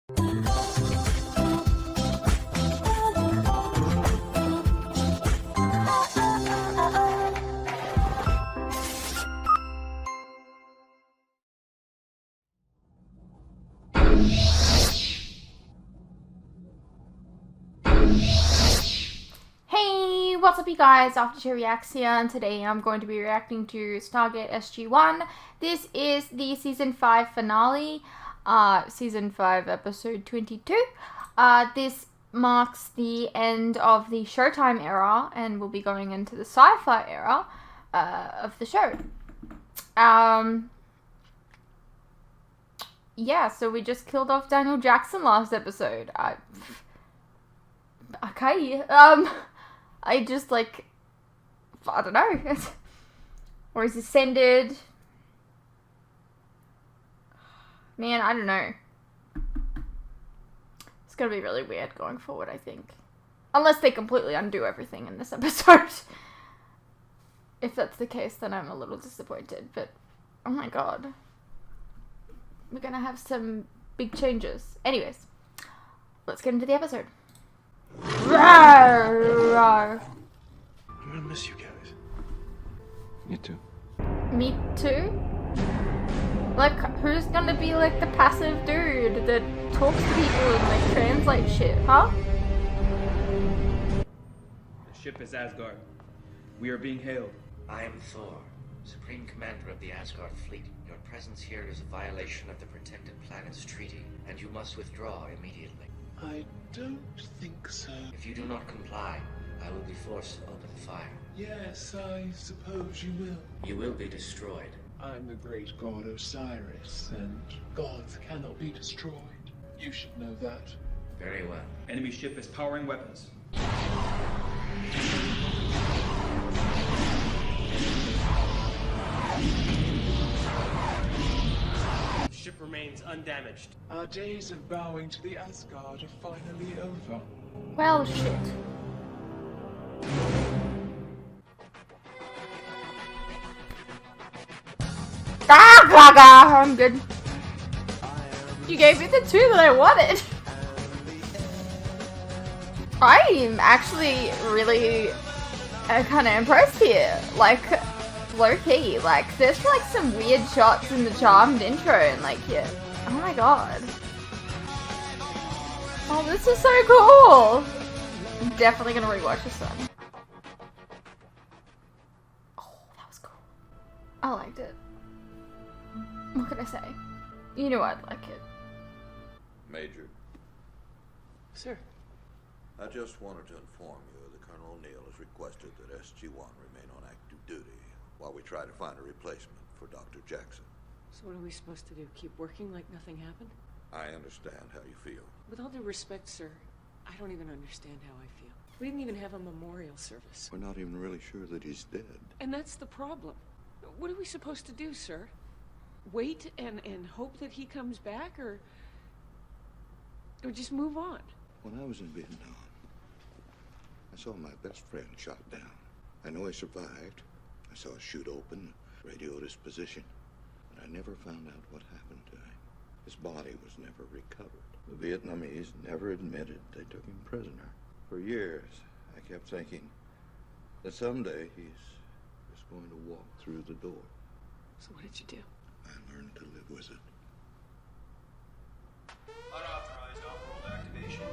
What's up, you guys? After Reacts here, and today I'm going to be reacting to Stargate SG-1. This is the Season 5 finale, Season 5, Episode 22. This marks the end of the Showtime era, and we'll be going into the sci-fi era of the show. Yeah, so we just killed off Daniel Jackson last episode. Okay, I just, like, I don't know. Or he's ascended. Man, I don't know. It's gonna be really weird going forward, I think. Unless they completely undo everything in this episode. If that's the case, then I'm a little disappointed. But, oh my god. We're gonna have some big changes. Anyways, let's get into the episode. I'm gonna miss you guys. You too. Me too? Like, who's gonna be like the passive dude that talks to people and like translates shit, huh? The ship is Asgard. We are being hailed. I am Thor, Supreme Commander of the Asgard fleet. Your presence here is a violation of the Protected Planets Treaty, and you must withdraw immediately. I don't think so. If you do not comply, I will be forced to open fire. Yes, I suppose you will. You will be destroyed. I'm the great god Osiris, and gods cannot be destroyed. You should know that. Very well. Enemy ship is powering weapons. Ship remains undamaged. Our days of bowing to the Asgard are finally over. Well, shit. Gaga! I'm good. You gave me the two that I wanted. I'm actually really kind of impressed here. Like, low-key. Like, there's like some weird shots in the Charmed intro and like, yeah. Oh my god. Oh, this is so cool. I'm definitely gonna rewatch this one. Oh, that was cool. I liked it. What can I say? You know I'd like it. Major. Sir. I just wanted to inform you that Colonel O'Neill has requested that SG-1 remain on active duty while we try to find a replacement for Dr. Jackson. So what are we supposed to do? Keep working like nothing happened? I understand how you feel. With all due respect, sir, I don't even understand how I feel. We didn't even have a memorial service. We're not even really sure that he's dead. And that's the problem. What are we supposed to do, sir? Wait and hope that he comes back, or just move on? When I was in Vietnam, I saw my best friend shot down. I know he survived. I saw a chute open, radioed his position, but I never found out what happened to him. His body was never recovered. The Vietnamese never admitted they took him prisoner. For years, I kept thinking that someday he's just going to walk through the door. So what did you do? I learned to live with it. Unauthorized off-world activation.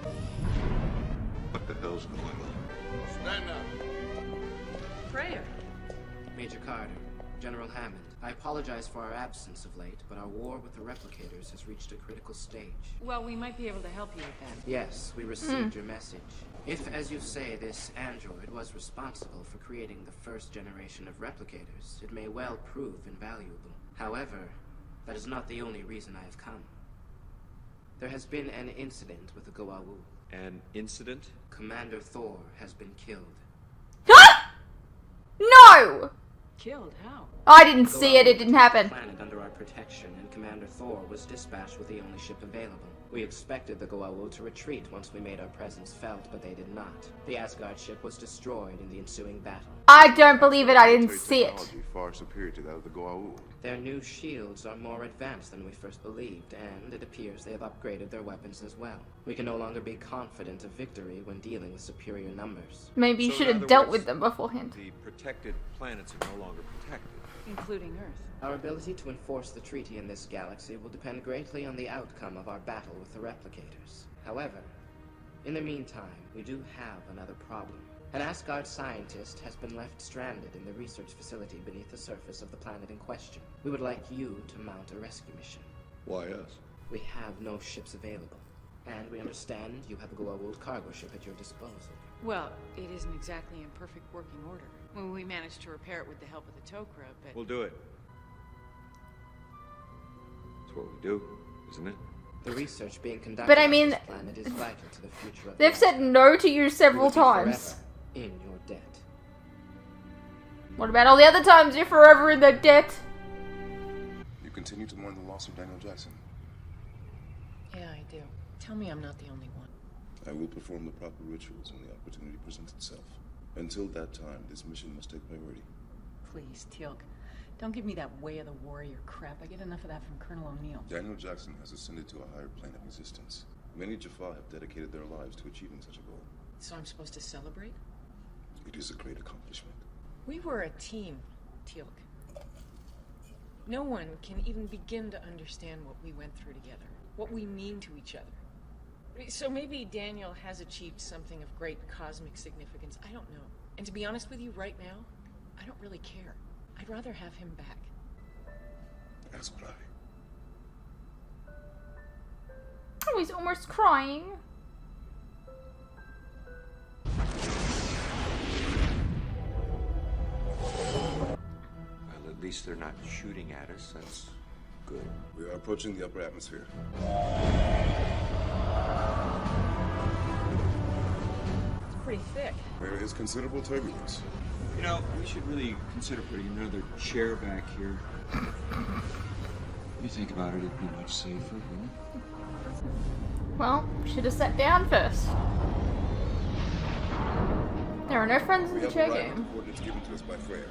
What the hell's going on? Stand up. Prayer. Major Carter, General Hammond, I apologize for our absence of late, but our war with the replicators has reached a critical stage. Well, we might be able to help you with that. Yes, we received your message. If, as you say, this android was responsible for creating the first generation of replicators, it may well prove invaluable. However, that is not the only reason I have come. There has been an incident with the Goa'uld. An incident? Commander Thor has been killed. No! Killed? How? I didn't see it. It didn't happen. Planet under our protection, and Commander Thor was dispatched with the only ship available. We expected the Goa'uld to retreat once we made our presence felt, but they did not. The Asgard ship was destroyed in the ensuing battle. I don't believe it. I didn't see it. Technology far superior to that of the Goa'uld. Their new shields are more advanced than we first believed, and it appears they have upgraded their weapons as well. We can no longer be confident of victory when dealing with superior numbers. Maybe you So should in have other dealt words, with them beforehand. The protected planets are no longer protected. Including Earth. Our ability to enforce the treaty in this galaxy will depend greatly on the outcome of our battle with the replicators. However, in the meantime, we do have another problem. An Asgard scientist has been left stranded in the research facility beneath the surface of the planet in question. We would like you to mount a rescue mission. Why us? We have no ships available, and we understand you have a Goa'uld cargo ship at your disposal. Well, it isn't exactly in perfect working order. When we managed to repair it with the help of the Tok'ra, but... We'll do it. That's what we do, isn't it? The research being conducted But I on mean, this planet is vital to the future of They've the said no to you several Asgard. You will be times. forever in your debt. What about all the other times you're forever in the debt? You continue to mourn the loss of Daniel Jackson. Yeah, I do. Tell me I'm not the only one. I will perform the proper rituals when the opportunity presents itself. Until that time, this mission must take priority. Please, Teal'c. Don't give me that way of the warrior crap. I get enough of that from Colonel O'Neill. Daniel Jackson has ascended to a higher plane of existence. Many Jaffa have dedicated their lives to achieving such a goal. So I'm supposed to celebrate? It is a great accomplishment. We were a team, Teal'c. No one can even begin to understand what we went through together, what we mean to each other. So maybe Daniel has achieved something of great cosmic significance. I don't know. And to be honest with you, right now, I don't really care. I'd rather have him back. As would I. Oh, he's almost crying. Well, at least they're not shooting at us. That's good. We are approaching the upper atmosphere. It's pretty thick. There is considerable turbulence. You know, we should really consider putting another chair back here. You think about it, it'd be much safer, wouldn't it? Well, should have sat down first. There are no friends in We the have chair arrived at the game. coordinates given to us by Freya.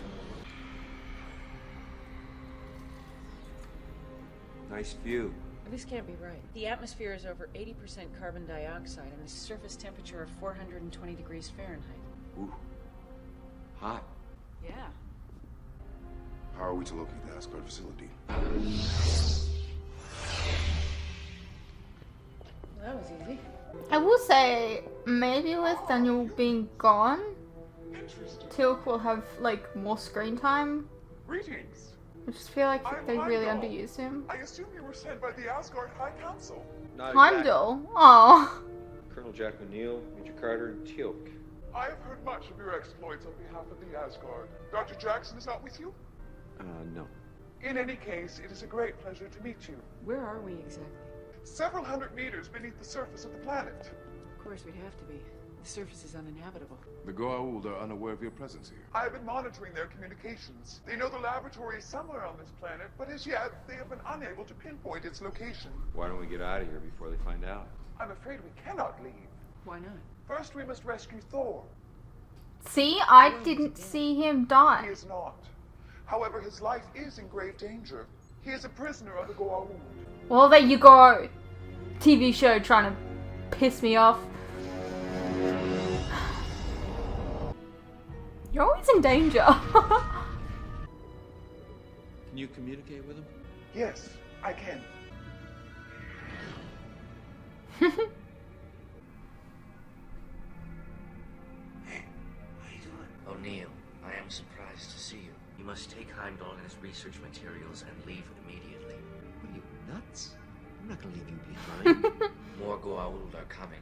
Nice view. This can't be right. The atmosphere is over 80% carbon dioxide and a surface temperature of 420 degrees Fahrenheit. Ooh. Hot. Yeah. How are we to locate the Asgard facility? Well, that was easy. I will say, maybe with Daniel being gone, Teal'c will have, like, more screen time. Greetings. I just feel like I'm they really Heimdall. underused him. I assume you were sent by the Asgard High Council. Not Heimdall? Oh. Colonel Jack O'Neill, Major Carter, and Teal'c. I have heard much of your exploits on behalf of the Asgard. Dr. Jackson is not with you? No. In any case, it is a great pleasure to meet you. Where are we exactly? Several hundred meters beneath the surface of the planet. Of course, we'd have to be. The surface is uninhabitable. The Goa'uld are unaware of your presence here. I have been monitoring their communications. They know the laboratory is somewhere on this planet, but as yet, they have been unable to pinpoint its location. Why don't we get out of here before they find out? I'm afraid we cannot leave. Why not? First, we must rescue Thor. See, I didn't see him He die. is not. However, his life is in grave danger. He is a prisoner of the Goa'uld. Well, there you go. TV show trying to piss me off. You're always in danger. Can you communicate with him? Yes, I can. O'Neill, I am surprised to see you. You must take Heimdall and his research materials and leave immediately. What are you, nuts? I'm not gonna leave you behind. More Goa'uld are coming.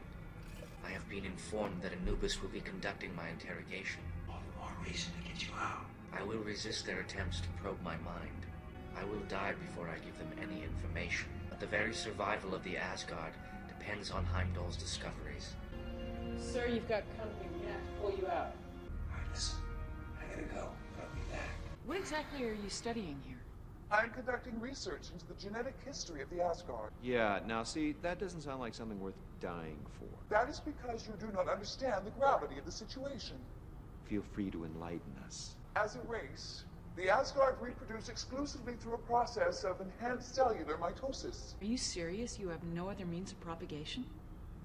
I have been informed that Anubis will be conducting my interrogation. All the more reason to get you out. I will resist their attempts to probe my mind. I will die before I give them any information. But the very survival of the Asgard depends on Heimdall's discoveries. Sir, you've got company. We have to pull you out. Alright, listen. I gotta go. I'll be back. What exactly are you studying here? I'm conducting research into the genetic history of the Asgard. Yeah, now see, that doesn't sound like something worth dying for. That is because you do not understand the gravity of the situation. feel free to enlighten us. As a race, the Asgard reproduce exclusively through a process of enhanced cellular mitosis. Are you serious? You have no other means of propagation?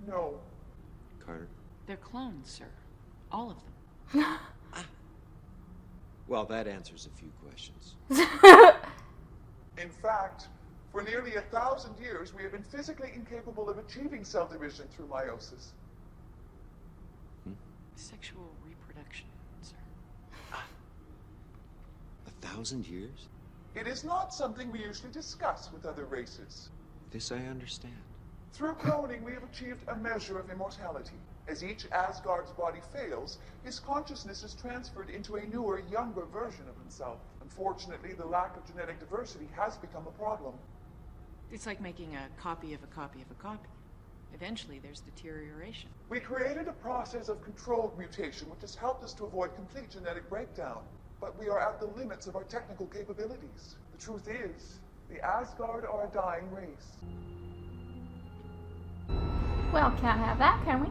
No. Carter? They're clones, sir. All of them. Well, that answers a few questions. In fact, for nearly 1,000 years, we have been physically incapable of achieving cell division through meiosis. Sexual reproduction, sir. 1,000 years? It is not something we usually discuss with other races. This I understand. Through cloning, we have achieved a measure of immortality. As each Asgard's body fails, his consciousness is transferred into a newer, younger version of himself. Unfortunately, the lack of genetic diversity has become a problem. It's like making a copy of a copy of a copy. Eventually, there's deterioration. We created a process of controlled mutation which has helped us to avoid complete genetic breakdown. But we are at the limits of our technical capabilities. The truth is, the Asgard are a dying race. Well, can't have that, can we?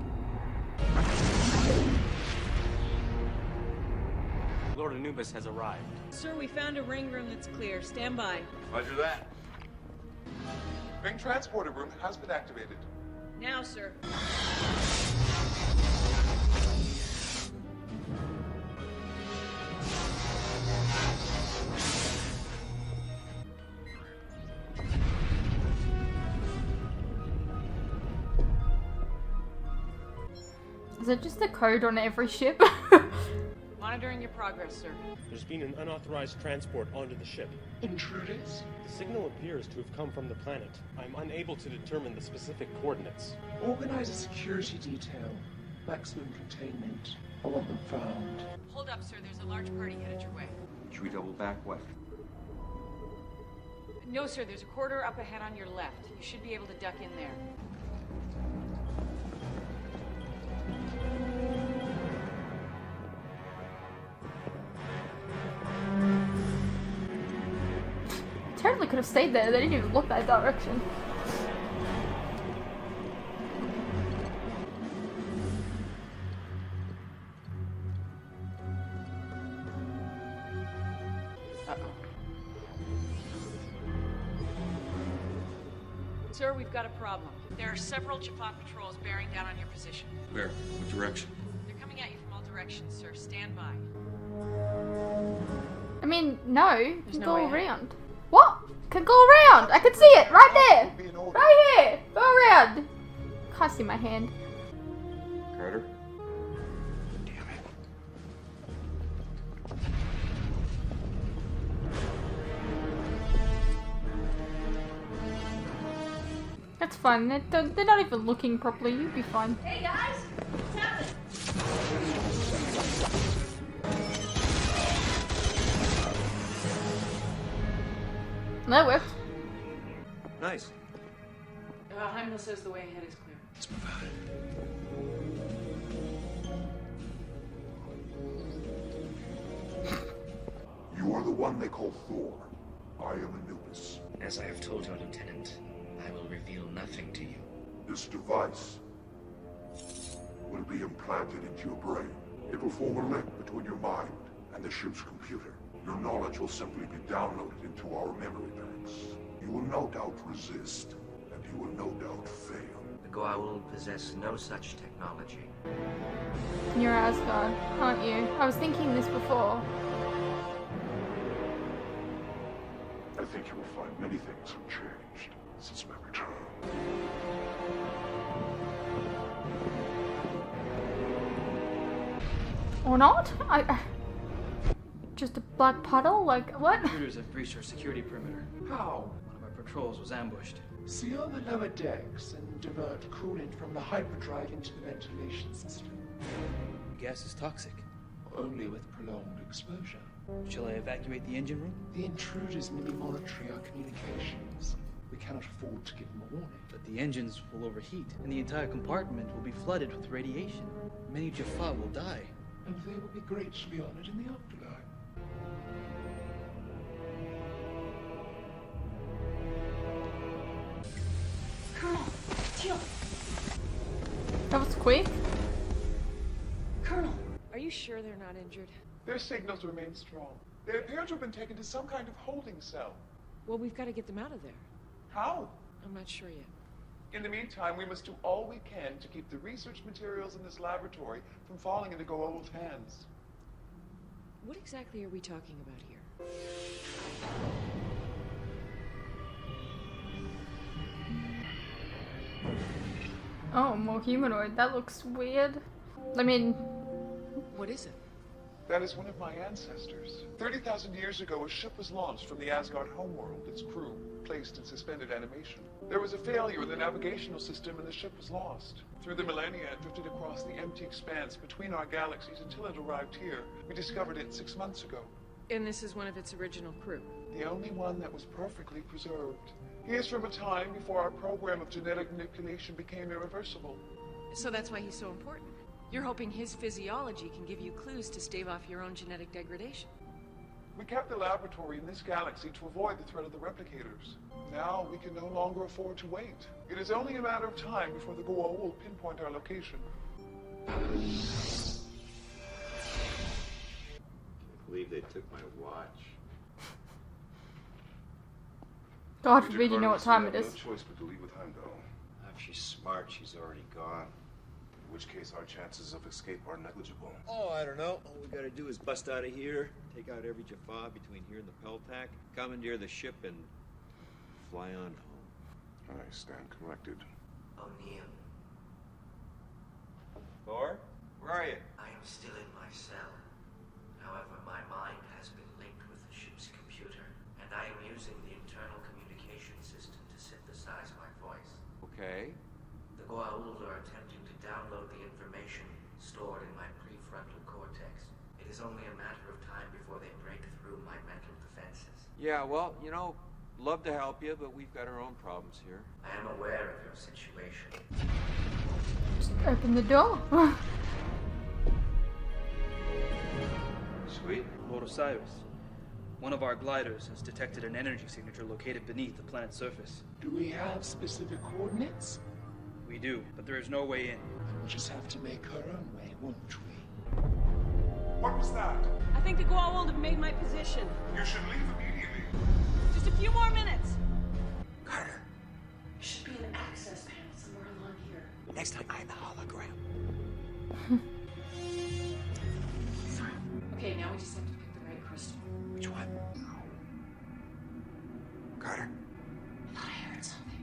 Lord Anubis has arrived. Sir, we found a ring room that's clear. Stand by. Roger that. Ring transporter room has been activated. Now, sir. Is it just a code on every ship? Monitoring your progress, sir. There's been an unauthorized transport onto the ship. Intruders? The signal appears to have come from the planet. I'm unable to determine the specific coordinates. Organize a security detail. Maximum containment. I want them found. Hold up, sir. There's a large party headed your way. Should we double back west? No, sir. There's a corridor up ahead on your left. You should be able to duck in there. Totally could have stayed there. They didn't even look that direction. Sir, we've got a problem. There are several Jaffa patrols bearing down on your position. Where? What direction? They're coming at you from all directions, sir. Stand by. I mean, no. There's no Go way out. around. What? Can go around. I can see it right there. Right here. Go around. Can't see my hand. Carter? That's fine. They're not even looking properly. You'll be fine. Hey guys, what's happening? That worked. Nice. Heimdall says the way ahead is clear. Let's move out. You are the one they call Thor. I am Anubis. As I have told your lieutenant, I will reveal nothing to you. This device will be implanted into your brain. It will form a link between your mind and the ship's computer. Your knowledge will simply be downloaded into our memory banks. You will no doubt resist, and you will no doubt fail. The Goa'uld possess no such technology. You're Asgard, aren't you? I was thinking this before. I think you will find many things have changed since my return. Or not? Just a black puddle? Like, what? Intruders have breached our security perimeter. How? One of our patrols was ambushed. Seal the lower decks and divert coolant from the hyperdrive into the ventilation system. The gas is toxic. Only with prolonged exposure. Shall I evacuate the engine room? The intruders may be monitoring our communications. We cannot afford to give them a warning. But the engines will overheat, and the entire compartment will be flooded with radiation. Many Jaffa will die. And they will be gratefully honored in the afterlife. Colonel, Teal, That was quick. Colonel. Are you you sure they're not injured? Their signals remain strong. They appear to have been taken to some kind of holding cell. Well, we've got to get them out of there. How? I'm not sure yet. In the meantime, we must do all we can to keep the research materials in this laboratory from falling into Goa'uld's hands. What exactly are we talking about here? Oh, more humanoid. That looks weird. I mean... What is it? That is one of my ancestors. 30,000 years ago, a ship was launched from the Asgard homeworld, its crew placed in suspended animation. There was a failure in the navigational system and the ship was lost. Through the millennia, it drifted across the empty expanse between our galaxies until it arrived here. We discovered it 6 months ago. And this is one of its original crew? The only one that was perfectly preserved. He is from a time before our program of genetic manipulation became irreversible. So that's why he's so important. You're hoping his physiology can give you clues to stave off your own genetic degradation. We kept the laboratory in this galaxy to avoid the threat of the replicators. Now we can no longer afford to wait. It is only a matter of time before the Goa'uld will pinpoint our location. I believe they took my watch. God forbid you know what time it is. No choice but to leave with Heimdall. If she's smart, she's already gone. In which case our chances of escape are negligible. Oh, I don't know. All we gotta do is bust out of here, take out every Jaffa between here and the Peltac, commandeer the ship, and fly on home. I stand corrected. O'Neill, Thor, where are you? I am still in my cell. However, my mind has been linked with the ship's computer, and I am using the internal communication system to synthesize my voice. Okay. The Goa'uld are attempting to download the information stored in my prefrontal cortex. It is only a matter of time before they break through my mental defenses. Yeah, well, you know, love to help you, but we've got our own problems here. I am aware of your situation. Just open the door. Sweet. Lord Osiris. One of our gliders has detected an energy signature located beneath the planet's surface. Do we have specific coordinates? We do, but there is no way in. We'll just have to make our own way, won't we? What was that? I think the Goa'uld have made my position. You should leave immediately. Just a few more minutes. Carter, There should be an access panel somewhere along here. next time I'm the hologram. Okay, now we just have to pick the right crystal. Which one? Carter. I thought I heard something.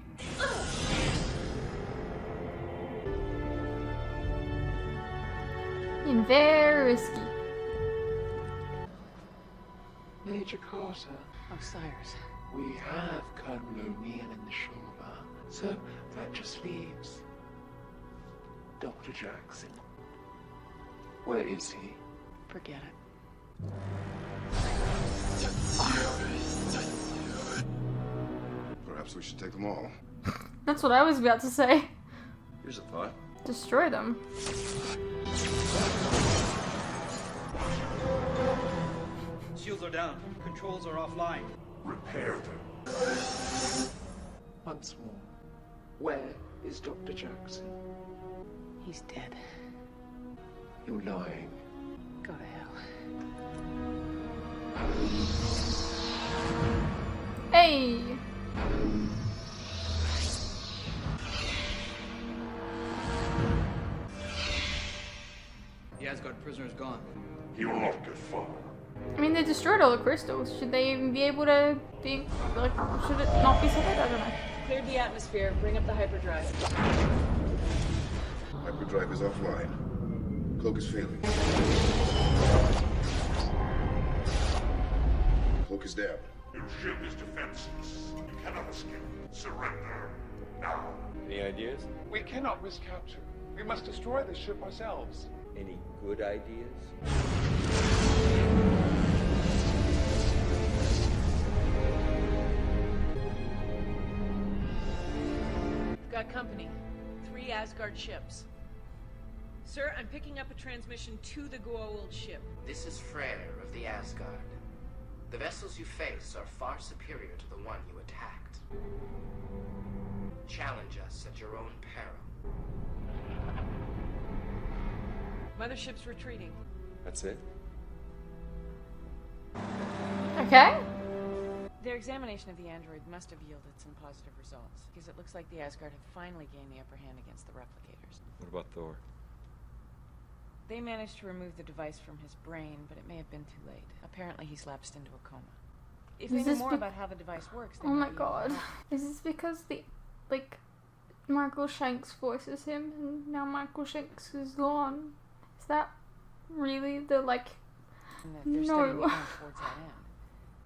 And very risky. Major Carter, Osiris. we have Colonel O'Neill in the shoulder, so that just leaves Dr. Jackson. Where is he? Forget it. Perhaps we should take them all. That's what I was about to say. Here's a thought. Destroy them. Shields are down. Controls are offline. Repair them. Once more, where is Dr. Jackson? He's dead. You're lying. Go to hell. Hey! The Asgard prisoner is gone. He will not get far. I mean, they destroyed all the crystals. Should they even be able to think, like, should it not be separate? I don't know. Cleared the atmosphere. Bring up the hyperdrive. Hyperdrive is offline. Cloak is failing. Cloak is down. Your ship is defenseless. You cannot escape. Surrender. Now. Any ideas? We cannot risk capture. We must destroy the ship ourselves. Any good ideas? Got company. 3 Asgard ships. Sir, I'm picking up a transmission to the Goa'uld ship. This is Freyr of the Asgard. The vessels you face are far superior to the one you attacked. Challenge us at your own peril. Mothership's retreating. That's it? Okay. Their examination of the android must have yielded some positive results, because it looks like the Asgard have finally gained the upper hand against the replicators. What about Thor? They managed to remove the device from his brain, but it may have been too late. Apparently he's lapsed into a coma. If they knew more about how the device works, they Oh my might be able to god. help. Is this because Michael Shanks voices him and now Michael Shanks is gone? Is that really the And that they're No. studying the end towards that end.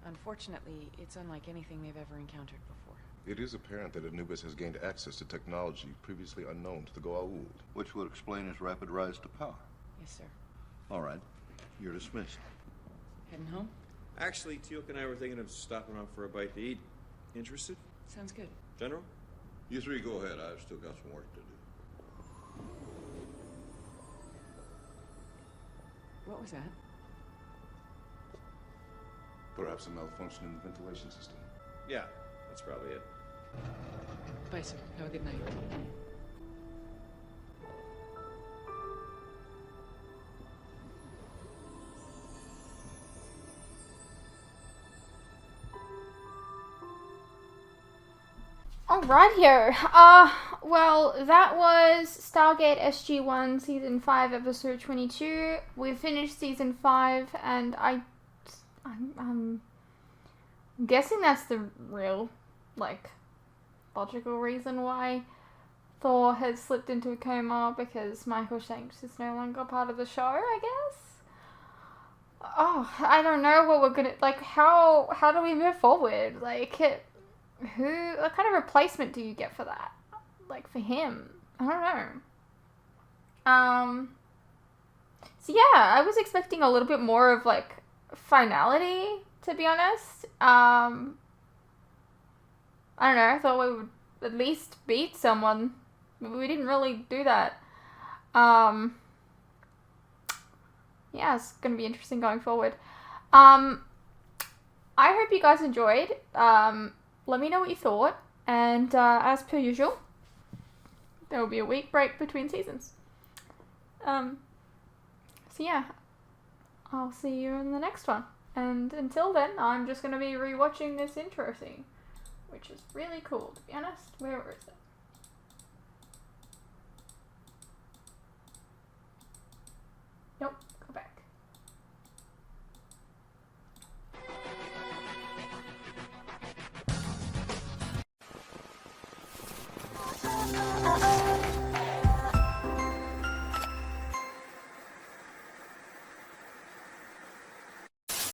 Unfortunately, it's unlike anything they've ever encountered before. It is apparent that Anubis has gained access to technology previously unknown to the Goa'uld. Which would explain his rapid rise to power. Yes, sir. All right. You're dismissed. Heading home? Actually, Teal'c and I were thinking of stopping off for a bite to eat. Interested? Sounds good. General? You three go ahead. I've still got some work to do. What was that? Perhaps a malfunction in the ventilation system. Yeah, that's probably it. Bye, sir. Have a good night. Alright here. Well, that was Stargate SG-1 Season 5, Episode 22. We finished Season 5, and I'm guessing that's the real, logical reason why Thor has slipped into a coma, because Michael Shanks is no longer part of the show, I guess? Oh, I don't know what we're gonna, how do we move forward? What kind of replacement do you get for that? For him? I don't know. So yeah, I was expecting a little bit more of, finality, to be honest. I don't know, I thought we would at least beat someone. We didn't really do that. Yeah, it's gonna be interesting going forward. I hope you guys enjoyed. Let me know what you thought, and as per usual, there will be a week break between seasons. So yeah, I'll see you in the next one. And until then, I'm just going to be rewatching this intro scene, which is really cool, to be honest. Where is it? Nope.